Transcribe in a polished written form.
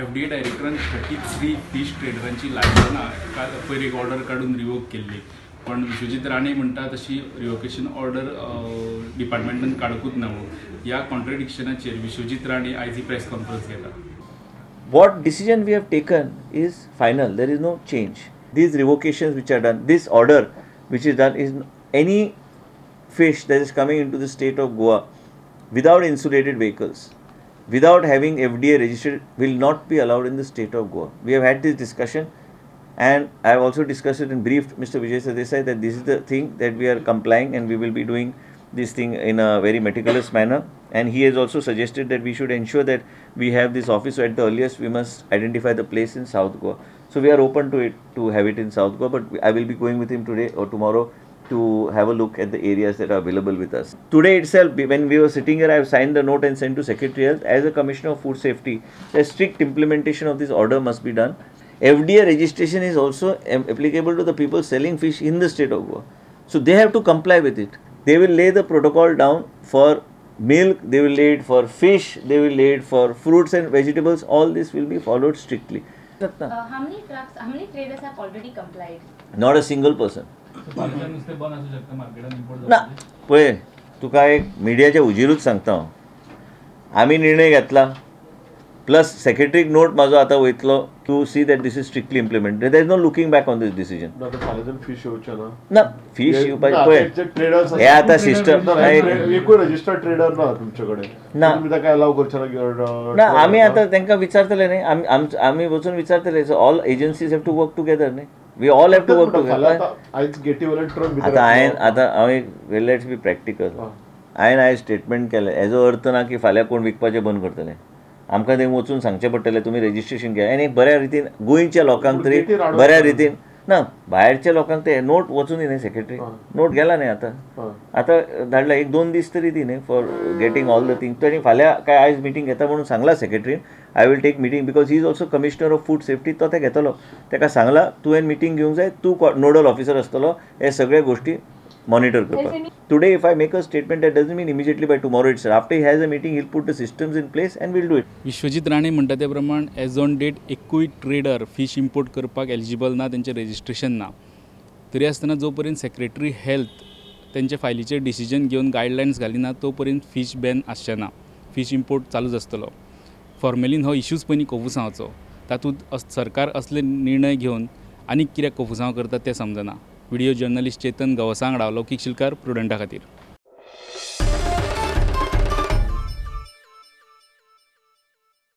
FDA डायरेक्टरान 33 fish ट्रेडरांची लायसन्सां पयर एक order काढून रिवोक केल्ली, पण विश्वजीत राणे म्हणटा तशी रिवोकेशन ऑर्डर डिपार्टमेंटान काडूकूच ना. ह्या कॉन्ट्रडिक्शनाचेर विश्वजीत राणे आयज ही प्रेस कॉन्फरन्स घेता. What decision we have taken is final. There is no change. These revocations which are done, this order which is done, is any fish that is coming into the state of Goa without insulated vehicles, without having FDA registered, will not be allowed in the state of Goa. We have had this discussion, and I have also discussed it and briefed Mr. Vijay Sadesai that this is the thing that we are complying, and we will be doing this thing in a very meticulous manner. And he has also suggested that we should ensure that we have this office, so at the earliest we must identify the place in South Goa. So we are open to it, to have it in South Goa, but I will be going with him today or tomorrow to have a look at the areas that are available with us. Today itself, when we were sitting here, I have signed the note and sent to Secretary Health. As a Commissioner of Food Safety, a strict implementation of this order must be done. FDA registration is also applicable to the people selling fish in the state of Goa. So they have to comply with it. They will lay the protocol down for milk, they will lay it for fish, they will lay it for fruits and vegetables. All this will be followed strictly. How many trucks, how many traders have already complied? Not a single person. ना पळय तुका एक मिडियाच्या उजेरूच सांगता हांव. आमी निर्णय घेतला, प्लस सेक्रेटरीक नोट म्हाजो आतां वयतलो to see that this is strictly implemented. There is no looking back on these decisions. ना फिश येवपाचे पळय हे आतां सिस्टम रजिस्टर्ड ट्रेडर ना तुमच्याकडे ना काय अलाव करचे ना. आमी आतां तांकां विचारतले न्ही, आमी वचून विचारतले. So all agencies have to work together न्ही. We all have to work together. Let's be practical. हांवें स्टेटमेंट केलें हेजो अर्थ ना की फाल्यां कोण विकपाचें बंद करतले. आमकां थंय वचून सांगचें पडटलें तुमी रजिस्ट्रेशन घ्या. आनी बऱ्या रितीन गोंयच्या लोकांक तरी बऱ्या रितीन ना, भायरच्या लोकांक ते नोट वचून न्ही सेक्रेटरी नोट गेला न्ही आतां धाडला 1-2 दीस तरी ती न्ही for getting all the thing. आनी फाल्यां काय आयज मिटींग घेता म्हणून सांगला सेक्रेटरीन. I will take meeting because he is also commissioner of food safety. तो ते घेतलो. ताका सांगला तुवें मिटींग घेवंक जाय, तूं नोडल ऑफिसर आसतलो हे सगळे गोष्टी मॉनिटर करपाक. Today if I make a statement that doesn't mean immediately by tomorrow itself. After he has a meeting he will put the systems in place and will do it. Vishwajit Rane म्हणटा ते प्रमाण as on date एकूय trader fish import करपाक eligible ना, तेंचें registration ना. तरी आसतना जो पर्यंत सेक्रेटरी हेल्थ तेंचे फायलीचेर डिसिजन घेवन गायडलायन्स घालिना तो पर्यंत फिश बॅन आसचें ना. फिश इम्पोर्ट चालूच आसतलो. फॉर्मेलीन हो इश्यूज पयलीं कोफुसांवचो. तातूंत सरकार असले निर्णय घेवन आनीक कित्याक कोफुसांव करता तें समजना. व्हिडिओ जर्नलिस्ट चेतन गवसांगडा, लौकीक शिलकार, प्रुडंटा खातीर.